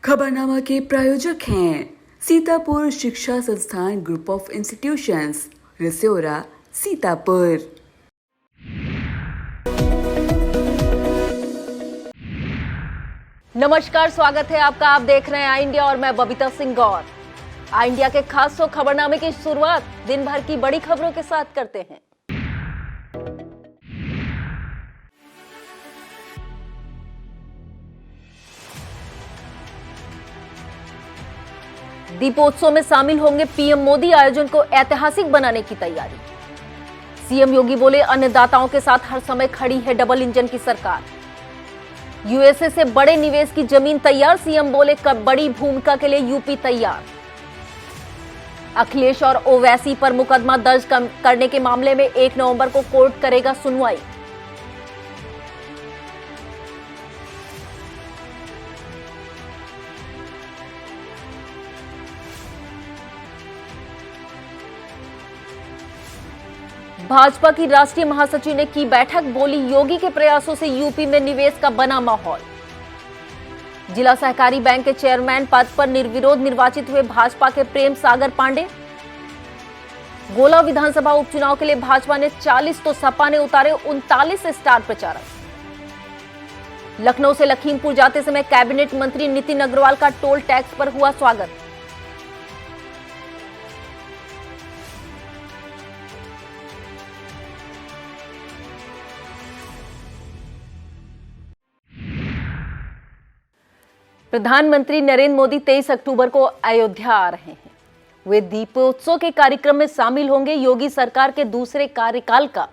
खबरनामा के प्रायोजक हैं सीतापुर शिक्षा संस्थान ग्रुप ऑफ इंस्टीट्यूशंस, रिसोरा, सीतापुर। नमस्कार, स्वागत है आपका। आप देख रहे हैं आई इंडिया और मैं बबीता सिंह गौर। आई इंडिया के खास खबरनामे की शुरुआत दिन भर की बड़ी खबरों के साथ करते हैं। दीपोत्सव में शामिल होंगे पीएम मोदी, आयोजन को ऐतिहासिक बनाने की तैयारी। सीएम योगी बोले, अन्नदाताओं के साथ हर समय खड़ी है डबल इंजन की सरकार। यूएसए से बड़े निवेश की जमीन तैयार, सीएम बोले बड़ी भूमिका के लिए यूपी तैयार। अखिलेश और ओवैसी पर मुकदमा दर्ज करने के मामले में 1 नवंबर को कोर्ट करेगा सुनवाई। भाजपा की राष्ट्रीय महासचिव ने की बैठक, बोली योगी के प्रयासों से यूपी में निवेश का बना माहौल। जिला सहकारी बैंक के चेयरमैन पद पर निर्विरोध निर्वाचित हुए भाजपा के प्रेम सागर पांडे। गोला विधानसभा उपचुनाव के लिए भाजपा ने 40 तो सपा ने उतारे 39 स्टार प्रचारक। लखनऊ से लखीमपुर जाते समय कैबिनेट मंत्री नितिन अग्रवाल का टोल टैक्स पर हुआ स्वागत। प्रधानमंत्री नरेंद्र मोदी 23 अक्टूबर को अयोध्या आ रहे हैं। वे दीपोत्सव के कार्यक्रम में शामिल होंगे। योगी सरकार के दूसरे कार्यकाल का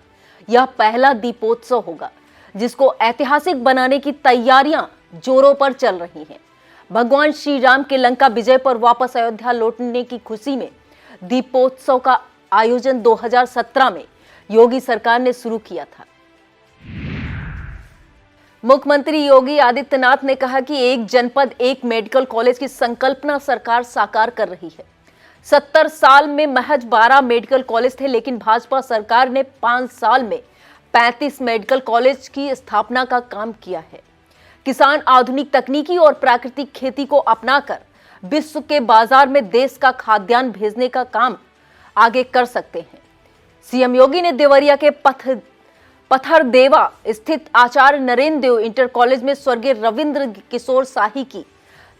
यह पहला दीपोत्सव होगा, जिसको ऐतिहासिक बनाने की तैयारियां जोरों पर चल रही हैं। भगवान श्री राम के लंका विजय पर वापस अयोध्या लौटने की खुशी में दीपोत्सव का आयोजन 2017 में योगी सरकार ने शुरू किया था। मुख्यमंत्री योगी आदित्यनाथ ने कहा कि एक जनपद एक मेडिकल कॉलेज की संकल्पना सरकार साकार कर रही है। 70 साल में महज 12 मेडिकल कॉलेज थे, लेकिन भाजपा सरकार ने 5 साल में 35 मेडिकल कॉलेज की स्थापना का काम किया है। किसान आधुनिक तकनीकी और प्राकृतिक खेती को अपनाकर विश्व के बाजार में देश का खाद्यान्न भेजने का काम आगे कर सकते हैं। सीएम योगी ने देवरिया के पथरदेवा स्थित आचार्य नरेंद्र देव इंटर कॉलेज में स्वर्गीय रविंद्र किशोर शाही की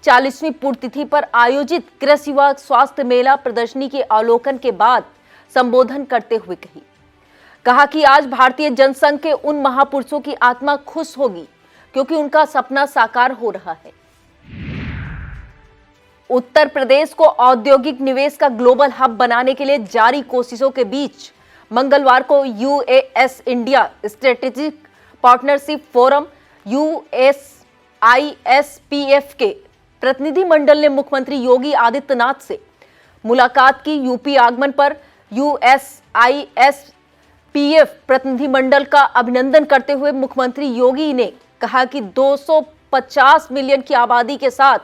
40वीं पुण्यतिथि पर आयोजित कृषि व स्वास्थ्य मेला प्रदर्शनी के अवलोकन के बाद संबोधन करते हुए कहा कि आज भारतीय जनसंघ के उन महापुरुषों की आत्मा खुश होगी, क्योंकि उनका सपना साकार हो रहा है। उत्तर प्रदेश को औद्योगिक निवेश का ग्लोबल हब बनाने के लिए जारी कोशिशों के बीच मंगलवार को US India strategic partnership forum USISPF के प्रतिनिधि मंडल ने मुख्यमंत्री योगी आदित्यनाथ से मुलाकात की। यूपी आगमन पर USISPF प्रतिनिधि मंडल का अभिनंदन करते हुए मुख्यमंत्री योगी ने कहा कि 250 मिलियन की आबादी के साथ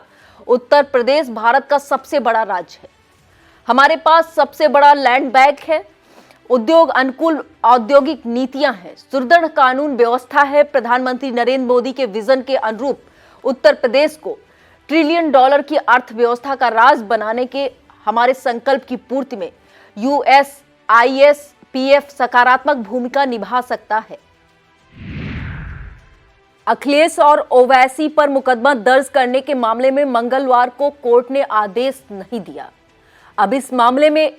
उत्तर प्रदेश भारत का सबसे बड़ा राज्य है। हमारे पास सबसे बड़ा लैंड बैंक है, उद्योग अनुकूल औद्योगिक नीतियां हैं, सुदृढ़ कानून व्यवस्था है। प्रधानमंत्री नरेंद्र मोदी के विजन के अनुरूप उत्तर प्रदेश को $1 ट्रिलियन की अर्थव्यवस्था का राज बनाने के हमारे संकल्प की पूर्ति में USISPF सकारात्मक भूमिका निभा सकता है। अखिलेश और ओवैसी पर मुकदमा दर्ज करने के मामले में मंगलवार को कोर्ट ने आदेश नहीं दिया। अब इस मामले में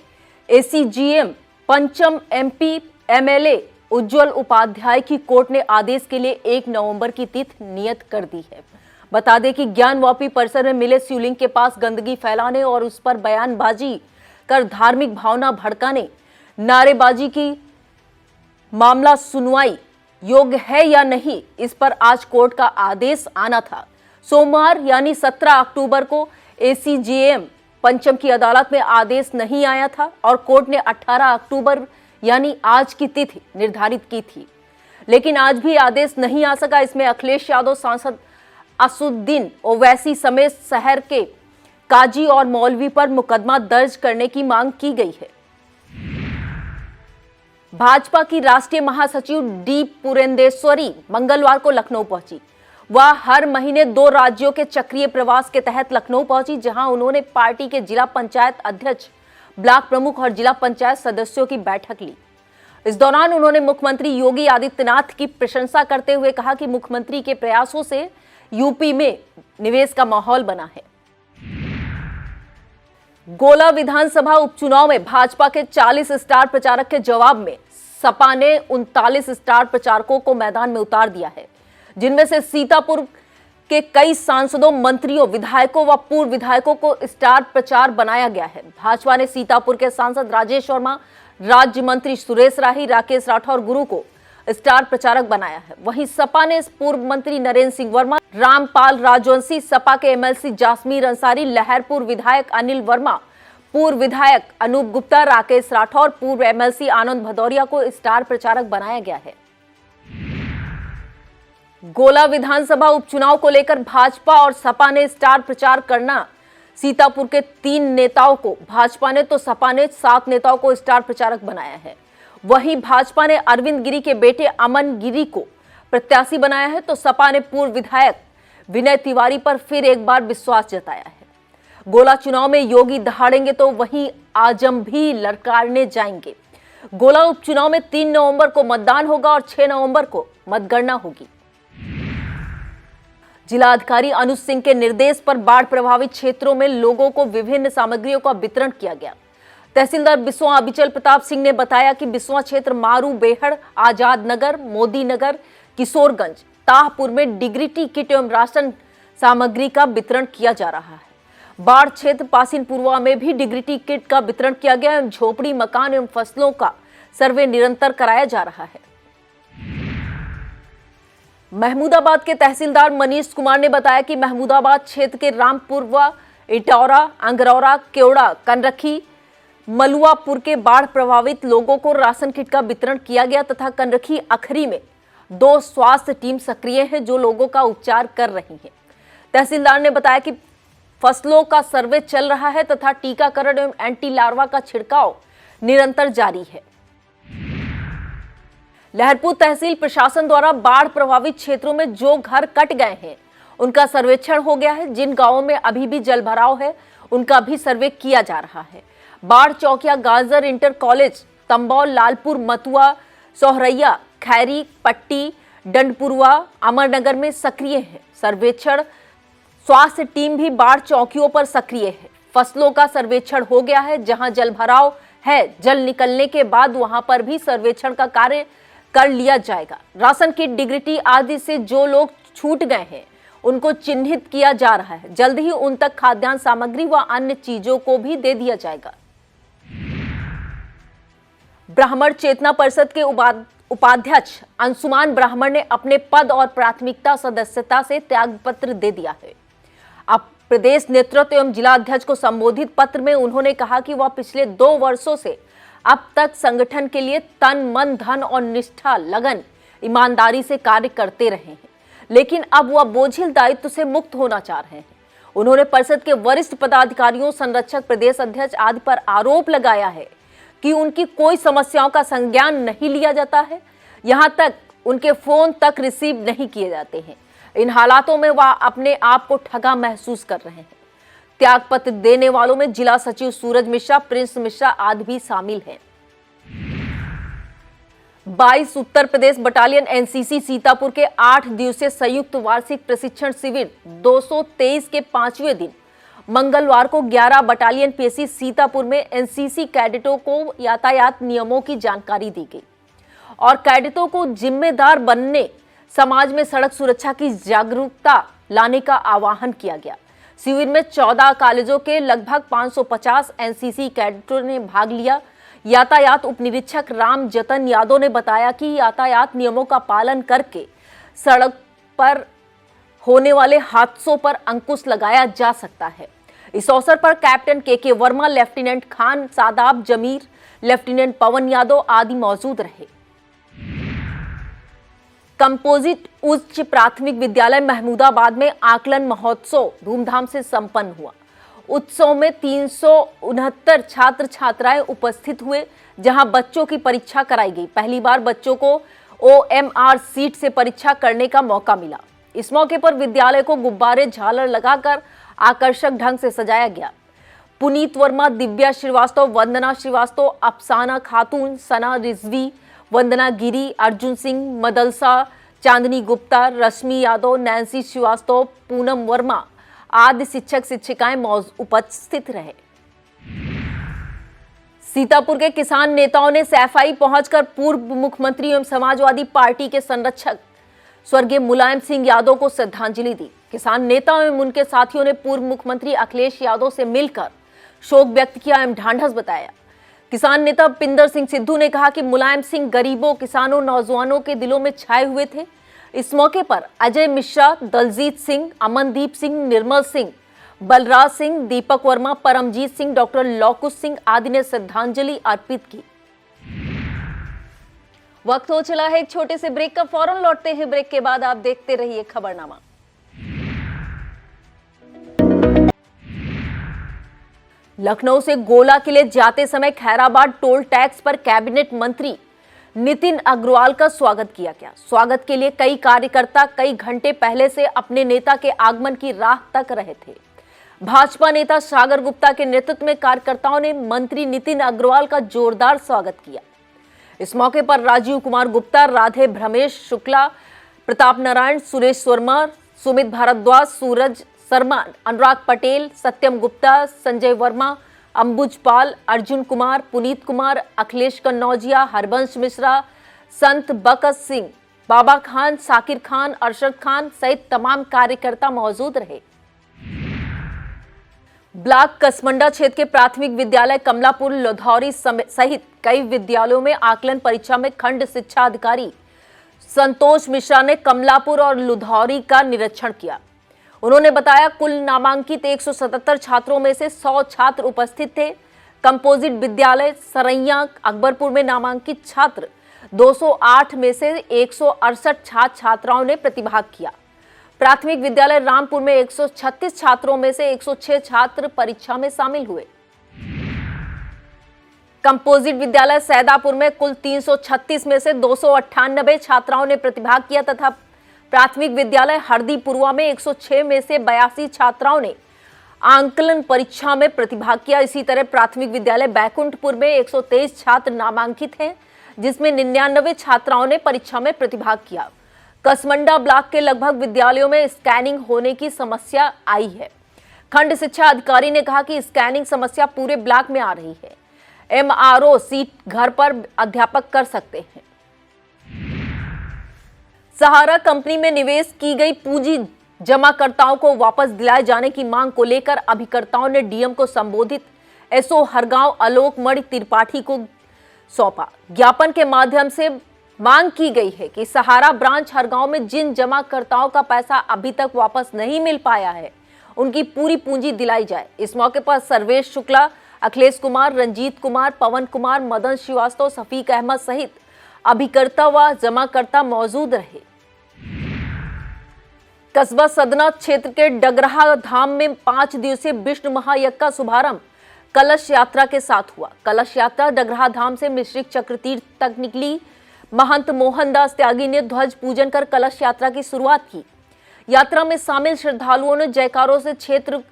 ACGM पंचम MP MLA उज्जवल उपाध्याय की कोर्ट ने आदेश के लिए 1 नवंबर की तिथि नियत कर दी है। बता दें कि ज्ञानवापी परिसर में मिले शिवलिंग के पास गंदगी फैलाने और उस पर बयानबाजी कर धार्मिक भावना भड़काने, नारेबाजी की मामला सुनवाई योग्य है या नहीं, इस पर आज कोर्ट का आदेश आना था। सोमवार यानी 17 अक्टूबर को ACGM पंचम की अदालत में आदेश नहीं आया था और कोर्ट ने 18 अक्टूबर यानी आज की तिथि निर्धारित की थी, लेकिन आज भी आदेश नहीं आ सका। इसमें अखिलेश यादव, सांसद असुद्दीन ओवैसी समेत शहर के काजी और मौलवी पर मुकदमा दर्ज करने की मांग की गई है। भाजपा की राष्ट्रीय महासचिव डी पुरंदेश्वरी मंगलवार को लखनऊ पहुंची। वह हर महीने 2 राज्यों के चक्रीय प्रवास के तहत लखनऊ पहुंची, जहां उन्होंने पार्टी के जिला पंचायत अध्यक्ष, ब्लॉक प्रमुख और जिला पंचायत सदस्यों की बैठक ली। इस दौरान उन्होंने मुख्यमंत्री योगी आदित्यनाथ की प्रशंसा करते हुए कहा कि मुख्यमंत्री के प्रयासों से यूपी में निवेश का माहौल बना है। गोला विधानसभा उपचुनाव में भाजपा के 40 स्टार प्रचारक के जवाब में सपा ने 39 स्टार प्रचारकों को मैदान में उतार दिया है, जिनमें से सीतापुर के कई सांसदों, मंत्रियों, विधायकों व पूर्व विधायकों को स्टार प्रचार बनाया गया है। भाजपा ने सीतापुर के सांसद राजेश वर्मा, राज्य मंत्री सुरेश राही, राकेश राठौर गुरु को स्टार प्रचारक बनाया है। वहीं सपा ने पूर्व मंत्री नरेंद्र सिंह वर्मा, रामपाल राजवंशी, सपा के एमएलसी जासमीर अंसारी, लहरपुर विधायक अनिल वर्मा, पूर्व विधायक अनूप गुप्ता, राकेश राठौर, पूर्व एमएलसी आनंद भदौरिया को स्टार प्रचारक बनाया गया है। गोला विधानसभा उपचुनाव को लेकर भाजपा और सपा ने स्टार प्रचार करना। सीतापुर के 3 नेताओं को भाजपा ने तो सपा ने 7 नेताओं को स्टार प्रचारक बनाया है। वहीं भाजपा ने अरविंद गिरी के बेटे अमन गिरी को प्रत्याशी बनाया है, तो सपा ने पूर्व विधायक विनय तिवारी पर फिर एक बार विश्वास जताया है। गोला चुनाव में योगी दहाड़ेंगे तो वहीं आजम भी ललकारने जाएंगे। गोला उपचुनाव में 3 नवंबर को मतदान होगा और 6 नवंबर को मतगणना होगी। जिलाधिकारी अनुज सिंह के निर्देश पर बाढ़ प्रभावित क्षेत्रों में लोगों को विभिन्न सामग्रियों का वितरण किया गया। तहसीलदार बिस्वा अबिचल प्रताप सिंह ने बताया कि बिस्वा क्षेत्र मारू, बेहड़, आजाद नगर, मोदी नगर, किशोरगंज, ताहपुर में डिग्रिटी किट एवं राशन सामग्री का वितरण किया जा रहा है। बाढ़ क्षेत्र पासीनपुरवा में भी डिग्रिटी किट का वितरण किया गया एवं झोपड़ी, मकान एवं फसलों का सर्वे निरंतर कराया जा रहा है। महमूदाबाद के तहसीलदार मनीष कुमार ने बताया कि महमूदाबाद क्षेत्र के रामपुरवा, इटौरा, अंगरौरा, केवड़ा, कनरखी, मलुआपुर के बाढ़ प्रभावित लोगों को राशन किट का वितरण किया गया तथा कनरखी अखरी में 2 स्वास्थ्य टीम सक्रिय है जो लोगों का उपचार कर रही है। तहसीलदार ने बताया कि फसलों का सर्वे चल रहा है तथा टीकाकरण एवं एंटी लार्वा का छिड़काव निरंतर जारी है। लहरपुर तहसील प्रशासन द्वारा बाढ़ प्रभावित क्षेत्रों में जो घर कट गए हैं उनका सर्वेक्षण हो गया है। जिन गांवों में अभी भी जलभराव है उनका भी सर्वे किया जा रहा है। बाढ़ चौकिया गाजर इंटर कॉलेज, तंबौल, लालपुर, मथुआ, सोहरैया, खैरी, पट्टी, डंडपुरवा, अमरनगर में सक्रिय है। सर्वेक्षण स्वास्थ्य टीम भी बाढ़ चौकियों पर सक्रिय है। फसलों का सर्वेक्षण हो गया है। जहां जलभराव है, जल निकलने के बाद वहां पर भी सर्वेक्षण का कार्य कर लिया जाएगा। राशन किट, डिग्रिटी आदि से जो लोग छूट गए हैं उनको चिन्हित किया जा रहा है। जल्द ही उन तक खाद्यान्न सामग्री व अन्य चीजों को भी दे दिया जाएगा। ब्राह्मण चेतना परिषद के उपाध्यक्ष अंशुमान ब्राह्मण ने अपने पद और प्राथमिकता सदस्यता से त्यागपत्र दे दिया है। अब प्रदेश नेतृत्व एवं जिलाध्यक्ष को संबोधित पत्र में उन्होंने कहा कि वह पिछले 2 वर्षों से अब तक संगठन के लिए तन, मन, धन और निष्ठा, लगन, ईमानदारी से कार्य करते रहे हैं, लेकिन अब वह बोझिल दायित्व से मुक्त होना चाह रहे हैं। उन्होंने परिषद के वरिष्ठ पदाधिकारियों, संरक्षक, प्रदेश अध्यक्ष आदि पर आरोप लगाया है कि उनकी कोई समस्याओं का संज्ञान नहीं लिया जाता है, यहां तक उनके फोन तक रिसीव नहीं किए जाते हैं। इन हालातों में वह अपने आप को ठगा महसूस कर रहे हैं। त्यागपत्र देने वालों में जिला सचिव सूरज मिश्रा, प्रिंस मिश्रा आदि भी शामिल हैं। 22 उत्तर प्रदेश बटालियन एनसीसी सीतापुर के 8 दिवसीय संयुक्त वार्षिक प्रशिक्षण शिविर 223 के 5वें दिन मंगलवार को 11 बटालियन पीएसी सीतापुर में एनसीसी कैडेटों को यातायात नियमों की जानकारी दी गई और कैडेटों को जिम्मेदार बनने, समाज में सड़क सुरक्षा की जागरूकता लाने का आह्वान किया गया। शिविर में 14 कॉलेजों के लगभग 550 एनसीसी कैडेटों ने भाग लिया। यातायात उप निरीक्षक राम जतन यादव ने बताया कि यातायात नियमों का पालन करके सड़क पर होने वाले हादसों पर अंकुश लगाया जा सकता है। इस अवसर पर कैप्टन के वर्मा, लेफ्टिनेंट खान सादाब जमीर, लेफ्टिनेंट पवन यादव आदि मौजूद रहे। कंपोजिट उच्च प्राथमिक विद्यालय महमूदाबाद में आकलन महोत्सव धूमधाम से संपन्न हुआ। उत्सव में 369 छात्र छात्राएं उपस्थित हुए, जहां बच्चों की परीक्षा कराई गई। पहली बार बच्चों को OMR सीट से परीक्षा करने का मौका मिला। इस मौके पर विद्यालय को गुब्बारे झालर लगाकर आकर्षक ढंग से सजाया गया। पुनीत वर्मा, दिव्या श्रीवास्तव, वंदना श्रीवास्तव, अफसाना खातून, सना रिजवी, वंदना गिरी, अर्जुन सिंह, मदलसा, चांदनी गुप्ता, रश्मि यादव, नैन्सी श्रीवास्तव, पूनम वर्मा आदि शिक्षक शिक्षिकाएं उपस्थित रहे। सीतापुर के किसान नेताओं ने सैफई पहुंचकर पूर्व मुख्यमंत्री एवं समाजवादी पार्टी के संरक्षक स्वर्गीय मुलायम सिंह यादव को श्रद्धांजलि दी। किसान नेता एवं उनके साथियों ने पूर्व मुख्यमंत्री अखिलेश यादव से मिलकर शोक व्यक्त किया एवं ढांढस बताया। किसान नेता पिंदर सिंह सिद्धू ने कहा कि मुलायम सिंह गरीबों, किसानों, नौजवानों के दिलों में छाए हुए थे। इस मौके पर अजय मिश्रा, दलजीत सिंह, अमनदीप सिंह, निर्मल सिंह, बलराज सिंह, दीपक वर्मा, परमजीत सिंह, डॉक्टर लौकुश सिंह आदि ने श्रद्धांजलि अर्पित की। वक्त हो चला है एक छोटे से ब्रेक का, फौरन लौटते हैं ब्रेक के बाद। आप देखते रहिए खबरनामा। लखनऊ से गोला किले जाते समय खैराबाद टोल टैक्स पर कैबिनेट मंत्री नितिन अग्रवाल का स्वागत किया गया। स्वागत के लिए कई कार्यकर्ता कई घंटे पहले से अपने नेता के आगमन की राह तक रहे थे। भाजपा नेता सागर गुप्ता के नेतृत्व में कार्यकर्ताओं ने मंत्री नितिन अग्रवाल का जोरदार स्वागत किया। इस मौके पर राजीव कुमार गुप्ता, राधे भ्रमेश शुक्ला, प्रताप नारायण, सुरेश वर्मा, सुमित भारद्वाज, सूरज शर्मा, अनुराग पटेल, सत्यम गुप्ता, संजय वर्मा, अंबुज पाल, अर्जुन कुमार, पुनीत कुमार, अखिलेश कन्नौजिया, हरबंश मिश्रा, संत बकत सिंह, बाबा खान, साकिर खान, अरशद खान सहित तमाम कार्यकर्ता मौजूद रहे। ब्लॉक कसमंडा क्षेत्र के प्राथमिक विद्यालय कमलापुर, लोधौरी सहित कई विद्यालयों में आकलन परीक्षा में खंड शिक्षा अधिकारी संतोष मिश्रा ने कमलापुर और लुधौरी का निरीक्षण किया। उन्होंने बताया कुल नामांकित 177 छात्रों में से 100 छात्र उपस्थित थे। कंपोजिट विद्यालय सरैया अकबरपुर में नामांकित छात्र 208 में से 168 छात्र छात्राओं ने प्रतिभाग किया। प्राथमिक विद्यालय रामपुर में 136 छात्रों में से 106 छात्र परीक्षा में शामिल हुए। कंपोजिट विद्यालय सैदापुर में कुल 336 में से 298 छात्राओं ने प्रतिभाग किया तथा प्राथमिक विद्यालय हरदीपुरवा में 106 में से 82 छात्राओं ने आंकलन परीक्षा में प्रतिभाग किया। इसी तरह प्राथमिक विद्यालय बैकुंठपुर में 123 छात्र नामांकित हैं, जिसमें 99 छात्राओं ने परीक्षा में प्रतिभाग किया। कसमंडा ब्लॉक के लगभग विद्यालयों में स्कैनिंग होने की समस्या आई है। खंड शिक्षा अधिकारी ने कहा कि स्कैनिंग समस्या पूरे ब्लॉक में आ रही है। एमआरओ सीट घर पर अध्यापक कर सकते हैं। सहारा कंपनी में निवेश की गई पूंजी जमाकर्ताओं को वापस दिलाए जाने की मांग को लेकर अभिकर्ताओं ने डीएम को संबोधित एसओ हरगांव आलोक मणि त्रिपाठी को सौंपा। ज्ञापन के माध्यम से मांग की गई है कि सहारा ब्रांच हरगांव में जिन जमाकर्ताओं का पैसा अभी तक वापस नहीं मिल पाया है, उनकी पूरी पूंजी दिलाई जाए। इस मौके पर सर्वेश शुक्ला, अखिलेश कुमार, रंजीत कुमार, पवन कुमार, मदन श्रीवास्तव, सफीक अहमद सहित अभिकर्ता व जमाकर्ता मौजूद रहे। कस्बा सदना क्षेत्र के डगराहा धाम में 5 दिवसीय विष्णु महायज्ञ का शुभारंभ कलश यात्रा के साथ हुआ। कलश यात्रा डगराहा धाम से मिश्रिक चक्रतीर्थ तक निकली। महंत मोहनदास त्यागी ने ध्वज पूजन कर कलश यात्रा की शुरुआत की। यात्रा में शामिल श्रद्धालुओं ने जयकारों से क्षेत्र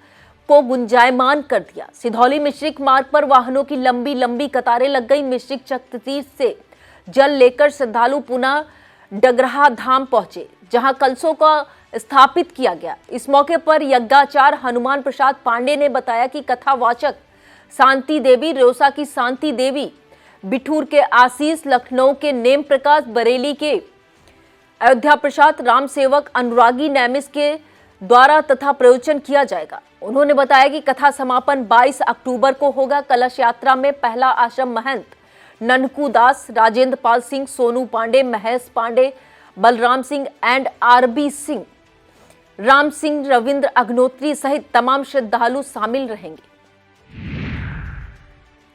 को गुंजायमान कर दिया। सिधौली मिश्रिक मार्ग पर वाहनों की लंबी लंबी कतारें लग गई। मिश्रिक चक्रतीर्थ से जल लेकर श्रद्धालु पुनः डगराहा धाम पहुंचे, जहां कलशों का स्थापित किया गया। इस मौके पर यज्ञाचार्य हनुमान प्रसाद पांडे ने बताया कि कथावाचक शांति देवी, रोसा की शांति देवी, बिठूर के आशीष, लखनऊ के नेम प्रकाश, बरेली के अयोध्या प्रसाद, राम सेवक अनुरागी नैमिष के द्वारा तथा प्रवचन किया जाएगा। उन्होंने बताया कि कथा समापन 22 अक्टूबर को होगा। कलश यात्रा में पहला आश्रम महंत ननकू दास, राजेंद्र पाल सिंह, सोनू पांडे, महेश पांडे, बलराम सिंह एंड आरबी सिंह, राम सिंह, रविंद्र अग्नोत्री सहित तमाम श्रद्धालु शामिल रहेंगे।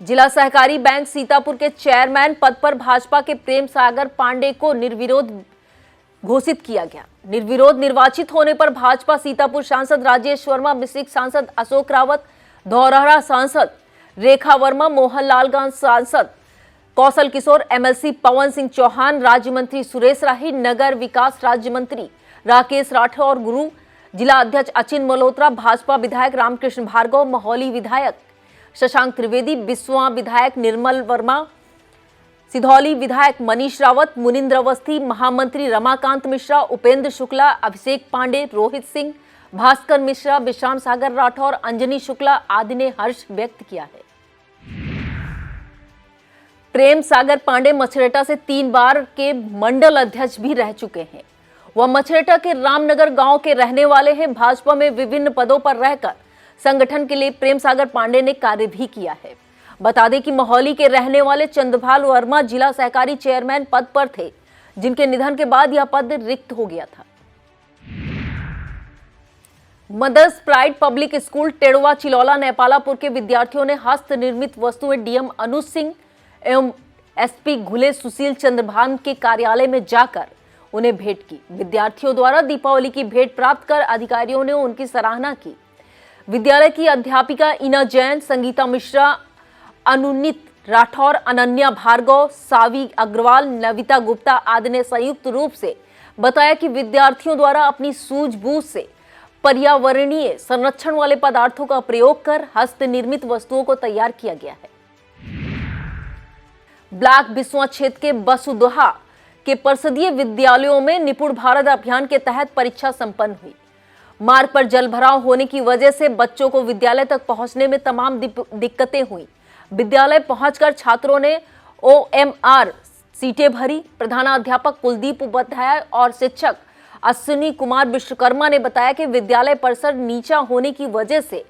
जिला सहकारी बैंक सीतापुर के चेयरमैन पद पर भाजपा के प्रेम सागर पांडे को निर्विरोध घोषित किया गया। निर्विरोध निर्वाचित होने पर भाजपा सीतापुर सांसद राजेश वर्मा, मिश्रिक सांसद अशोक रावत, धौरहरा सांसद रेखा वर्मा, मोहनलालगंज सांसद कौशल किशोर, एमएलसी पवन सिंह चौहान, राज्य मंत्री सुरेश राही, नगर विकास राज्य मंत्री राकेश राठौर गुरु, जिला अध्यक्ष अचिन मल्होत्रा, भाजपा विधायक रामकृष्ण भार्गव, मोहौली विधायक शशांक त्रिवेदी, बिस्वा विधायक निर्मल वर्मा, सिधौली विधायक मनीष रावत, मुनिंद्र अवस्थी, महामंत्री रमाकांत मिश्रा, उपेंद्र शुक्ला, अभिषेक पांडे, रोहित सिंह, भास्कर मिश्रा, विश्राम सागर राठौर, अंजनी शुक्ला आदि ने हर्ष व्यक्त किया है। प्रेम सागर पांडे मछरेटा से 3 बार के मंडल अध्यक्ष भी रह चुके हैं। वह मछरेटा के रामनगर गांव के रहने वाले हैं। भाजपा में विभिन्न पदों पर रहकर संगठन के लिए प्रेम सागर पांडे ने कार्य भी किया है। बता दें कि मोहौली के रहने वाले चंद्रभाल वर्मा जिला सहकारी चेयरमैन पद पर थे, जिनके निधन के बाद यह पद रिक्त हो गया था। मदर्स प्राइड पब्लिक स्कूल टेड़वा चिलौला नेपालापुर के विद्यार्थियों ने हस्त निर्मित वस्तुएं डीएम अनुज सिंह एवं एसपी घुले सुशील चंद्रभान के कार्यालय में जाकर उन्हें भेंट की। विद्यार्थियों द्वारा दीपावली की भेंट प्राप्त कर अधिकारियों ने उनकी सराहना की। विद्यालय की अध्यापिका इना जैन, संगीता मिश्रा, अनुनीत राठौर, अनन्या भार्गव, सावी अग्रवाल, नविता गुप्ता आदि ने संयुक्त रूप से बताया कि विद्यार्थियों द्वारा अपनी सूझबूझ से पर्यावरणीय संरक्षण वाले पदार्थों का प्रयोग कर हस्त निर्मित वस्तुओं को तैयार किया गया है। ब्लॉक बिस्वा क्षेत्र के बसुदोहा के परिषदीय विद्यालयों में निपुण भारत अभियान के तहत परीक्षा संपन्न हुई। मार्ग पर जलभराव होने की वजह से बच्चों को विद्यालय तक पहुंचने में तमाम दिक्कतें हुई। विद्यालय पहुंचकर छात्रों ने OMR सीटें भरी। प्रधानाध्यापक कुलदीप उपाध्याय और शिक्षक अश्विनी कुमार विश्वकर्मा ने बताया कि विद्यालय परिसर नीचा होने की वजह से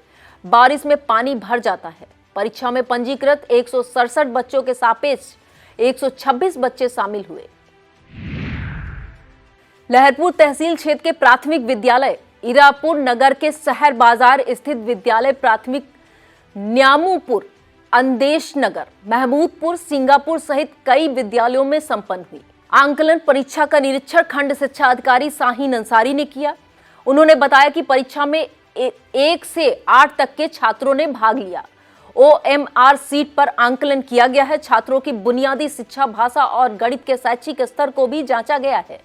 बारिश में पानी भर जाता है। परीक्षा में पंजीकृत 167 बच्चों के सापेक्ष 126 बच्चे शामिल हुए। लहरपुर तहसील क्षेत्र के प्राथमिक विद्यालय इरापुर नगर के शहर बाजार स्थित विद्यालय प्राथमिक न्यामूपुर, अंदेश नगर, महमूदपुर, सिंगापुर सहित कई विद्यालयों में संपन्न हुई। आंकलन परीक्षा का निरीक्षण खंड शिक्षा अधिकारी शाहीन अंसारी ने किया। उन्होंने बताया कि परीक्षा में 1 से 8 तक के छात्रों ने भाग लिया। OMR सीट पर आंकलन किया गया है। छात्रों की बुनियादी शिक्षा, भाषा और गणित के शैक्षिक स्तर को भी जांचा गया है।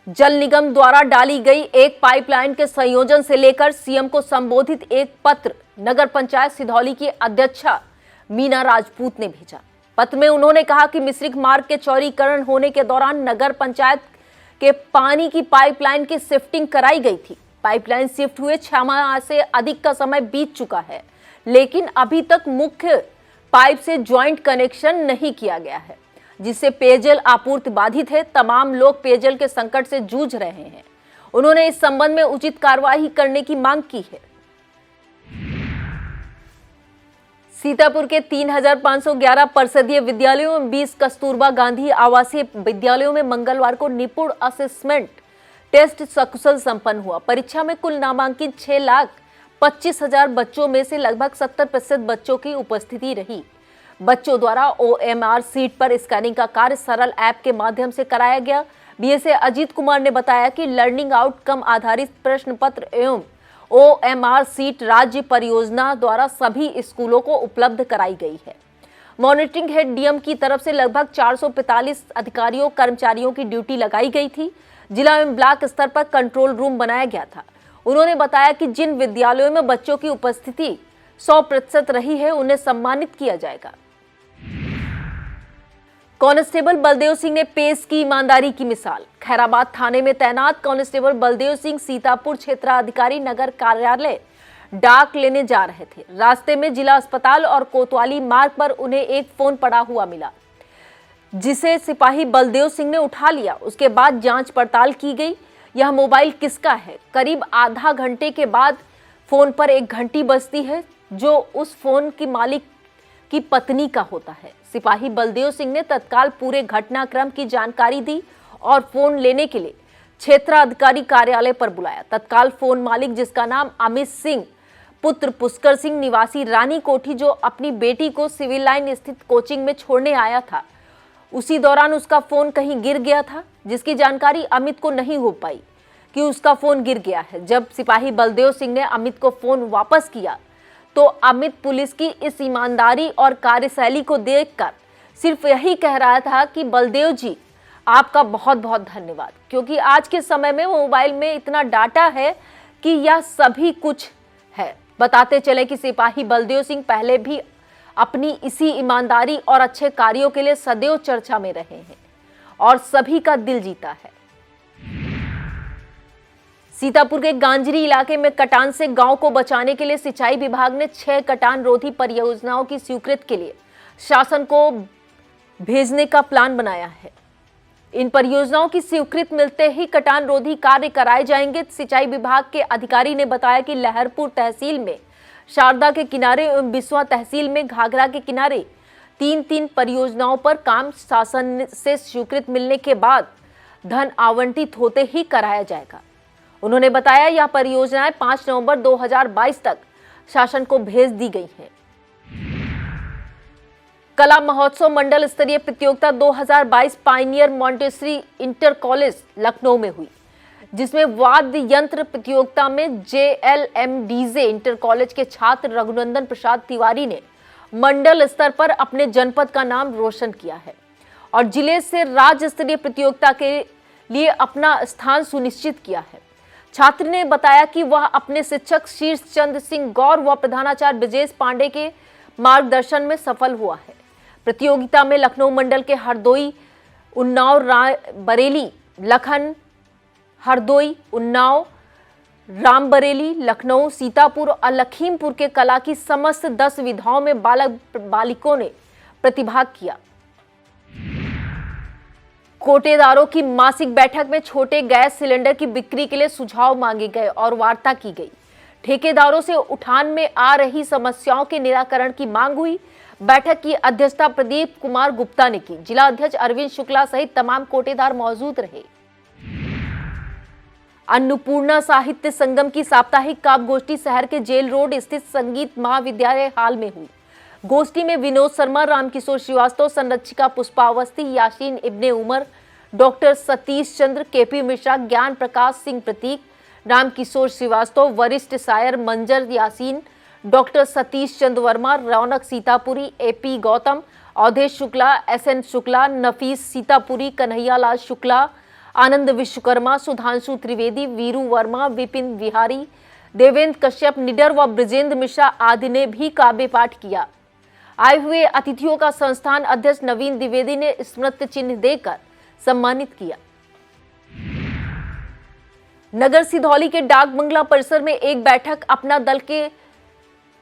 जल निगम द्वारा डाली गई एक पाइपलाइन के संयोजन से लेकर सीएम को संबोधित एक पत्र नगर पंचायत सिधौली की अध्यक्षा मीना राजपूत ने भेजा। पत्र में उन्होंने कहा कि मिश्रिक मार्ग के चौड़ीकरण होने के दौरान नगर पंचायत के पानी की पाइपलाइन की शिफ्टिंग कराई गई थी। पाइपलाइन शिफ्ट हुए 6 माह से अधिक का समय बीत चुका है, लेकिन अभी तक मुख्य पाइप से ज्वाइंट कनेक्शन नहीं किया गया है, जिससे पेयजल आपूर्ति बाधित है। तमाम लोग पेयजल के संकट से जूझ रहे हैं। उन्होंने इस संबंध में उचित कार्रवाई करने की मांग की है। सीतापुर के 3511 परिषदीय विद्यालयों में 20 कस्तूरबा गांधी आवासीय विद्यालयों में मंगलवार को निपुण असेसमेंट टेस्ट सकुशल संपन्न हुआ। परीक्षा में कुल नामांकित 6,25,000 बच्चों में से लगभग 70% बच्चों की उपस्थिति रही। बच्चों द्वारा OMR सीट पर स्कैनिंग का कार्य सरल ऐप के माध्यम से कराया गया। BSA अजीत कुमार ने बताया कि लर्निंग आउटकम आधारित प्रश्न पत्र एवं OMR सीट राज्य परियोजना द्वारा सभी स्कूलों को उपलब्ध कराई गई है। मॉनिटरिंग हेड डीएम की तरफ से लगभग 445 अधिकारियों कर्मचारियों की ड्यूटी लगाई गई थी। जिला एवं ब्लॉक स्तर पर कंट्रोल रूम बनाया गया था। उन्होंने बताया कि जिन विद्यालयों में बच्चों की उपस्थिति 100% रही है, उन्हें सम्मानित किया जाएगा। कांस्टेबल बलदेव सिंह ने पेश की ईमानदारी की मिसाल। खैराबाद थाने में तैनात कांस्टेबल बलदेव सिंह सीतापुर क्षेत्राधिकारी नगर कार्यालय डाक लेने जा रहे थे। रास्ते में जिला अस्पताल और कोतवाली मार्ग पर उन्हें एक फोन पड़ा हुआ मिला, जिसे सिपाही बलदेव सिंह ने उठा लिया। उसके बाद जांच पड़ताल की गई। यह मोबाइल किसका है? करीब आधा घंटे के बाद फोन पर एक घंटी बजती है, जो उस फोन की मालिक की पत्नी का होता है। सिपाही बलदेव सिंह ने तत्काल पूरे घटनाक्रम की जानकारी दी और फोन लेने के लिए क्षेत्राधिकारी कार्यालय पर बुलाया। तत्काल फोन मालिक, जिसका नाम अमित सिंह पुत्र पुष्कर सिंह निवासी रानी कोठी, जो अपनी बेटी को सिविल लाइन स्थित कोचिंग में छोड़ने आया था, उसी दौरान उसका फोन कहीं गिर गया था, जिसकी जानकारी अमित को नहीं हो पाई कि उसका फोन गिर गया है। जब सिपाही बलदेव सिंह ने अमित को फोन वापस किया तो अमित पुलिस की इस ईमानदारी और कार्यशैली को देखकर सिर्फ यही कह रहा था कि बलदेव जी, आपका बहुत बहुत धन्यवाद, क्योंकि आज के समय में मोबाइल में इतना डाटा है कि यह सभी कुछ है। बताते चले कि सिपाही बलदेव सिंह पहले भी अपनी इसी ईमानदारी और अच्छे कार्यों के लिए सदैव चर्चा में रहे हैं और सभी का दिल जीता है। सीतापुर के गांजरी इलाके में कटान से गांव को बचाने के लिए सिंचाई विभाग ने 6 कटान रोधी परियोजनाओं की स्वीकृति के लिए शासन को भेजने का प्लान बनाया है। इन परियोजनाओं की स्वीकृति मिलते ही कटान रोधी कार्य कराए जाएंगे। सिंचाई विभाग के अधिकारी ने बताया कि लहरपुर तहसील में शारदा के किनारे एवं बिस्वा तहसील में घाघरा के किनारे 3 परियोजनाओं पर काम शासन से स्वीकृति मिलने के बाद धन आवंटित होते ही कराया जाएगा। उन्होंने बताया यह परियोजनाएं 5 नवंबर 2022 तक शासन को भेज दी गई हैं। कला महोत्सव मंडल स्तरीय प्रतियोगिता 2022 Pioneer Montessori inter college Lucknow में हुई, जिसमें वाद्य यंत्र प्रतियोगिता में JLMDZ इंटर कॉलेज के छात्र रघुनंदन प्रसाद तिवारी ने मंडल स्तर पर अपने जनपद का नाम रोशन किया है और जिले से राज्य स्तरीय प्रतियोगिता के लिए अपना स्थान सुनिश्चित किया है। छात्र ने बताया कि वह अपने शिक्षक शीर्ष चंद्र सिंह गौर व प्रधानाचार्य ब्रजेश पांडे के मार्गदर्शन में सफल हुआ है। प्रतियोगिता में लखनऊ मंडल के हरदोई, उन्नाव, बरेली, लखन, हरदोई, उन्नाव, रामबरेली, लखनऊ, सीतापुर और लखीमपुर के कला की समस्त 10 विधाओं में बालक बालिकों ने प्रतिभाग किया। कोटेदारों की मासिक बैठक में छोटे गैस सिलेंडर की बिक्री के लिए सुझाव मांगे गए और वार्ता की गई। ठेकेदारों से उठान में आ रही समस्याओं के निराकरण की मांग हुई। बैठक की अध्यक्षता प्रदीप कुमार गुप्ता ने की। जिला अध्यक्ष अरविंद शुक्ला सहित तमाम कोटेदार मौजूद रहे। अन्नपूर्णा साहित्य संगम की साप्ताहिक काव्य गोष्ठी शहर के जेल रोड स्थित संगीत महाविद्यालय हाल में हुई। गोष्ठी में विनोद शर्मा, रामकिशोर श्रीवास्तव, संरक्षिका पुष्पावस्थी, यासीन इब्ने उमर, डॉक्टर सतीश चंद्र, केपी मिश्रा, ज्ञान प्रकाश सिंह प्रतीक, रामकिशोर श्रीवास्तव, वरिष्ठ शायर मंजर यासीन, डॉक्टर सतीश चंद्र वर्मा, रौनक सीतापुरी, AP गौतम, अवधेश शुक्ला, SN शुक्ला, नफीस सीतापुरी, कन्हैयालाल शुक्ला, आनंद विश्वकर्मा, सुधांशु त्रिवेदी, वीरू वर्मा, विपिन विहारी, देवेंद्र कश्यप, निडर व ब्रजेंद्र मिश्रा आदि ने भी काव्य पाठ किया। आए हुए अतिथियों का संस्थान अध्यक्ष नवीन द्विवेदी ने स्मृति चिन्ह देकर सम्मानित किया। नगर सिधौली के डाक बंगला परिसर में एक बैठक अपना दल के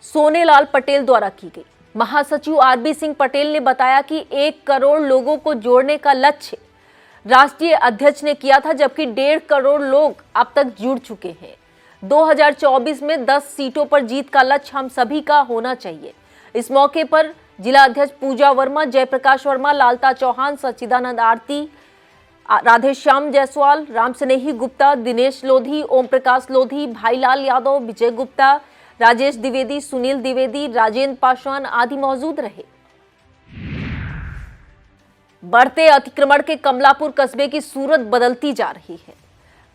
सोनेलाल पटेल द्वारा की गई। महासचिव RB सिंह पटेल ने बताया कि 1 करोड़ लोगों को जोड़ने का लक्ष्य राष्ट्रीय अध्यक्ष ने किया था, जबकि 1.5 करोड़ लोग अब तक जुड़ चुके हैं। 2024 में 10 सीटों पर जीत का लक्ष्य हम सभी का होना चाहिए। इस मौके पर जिला अध्यक्ष पूजा वर्मा, जयप्रकाश वर्मा, लालता चौहान, सच्चिदानंद आरती, राधेश्याम जायसवाल, राम स्नेही गुप्ता, दिनेश लोधी, ओम प्रकाश लोधी, भाईलाल यादव, विजय गुप्ता, राजेश द्विवेदी, सुनील द्विवेदी, राजेंद्र पासवान आदि मौजूद रहे। बढ़ते अतिक्रमण के कमलापुर कस्बे की सूरत बदलती जा रही है।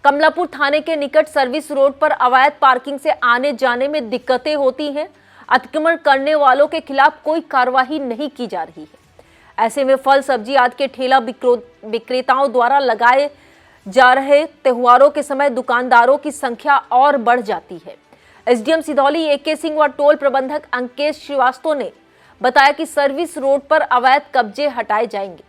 कमलापुर थाने के निकट सर्विस रोड पर अवैध पार्किंग से आने जाने में दिक्कतें होती हैं। अतिक्रमण करने वालों के खिलाफ कोई कार्रवाई नहीं की जा रही है। ऐसे में फल, सब्जी आदि के ठेला विक्रेताओं द्वारा लगाए जा रहे त्योहारों के समय दुकानदारों की संख्या और बढ़ जाती है। SDM सिधौली AK सिंह व टोल प्रबंधक अंकेश श्रीवास्तव ने बताया कि सर्विस रोड पर अवैध कब्जे हटाए जाएंगे।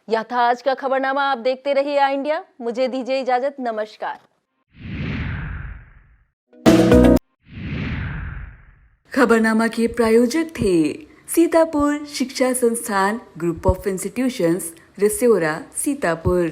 यह था आज का खबरनामा। आप देखते रहिए आई इंडिया। मुझे दीजिए इजाजत। नमस्कार। खबरनामा के प्रायोजक थे सीतापुर शिक्षा संस्थान ग्रुप ऑफ इंस्टीट्यूशंस, रिसोरा, सीतापुर।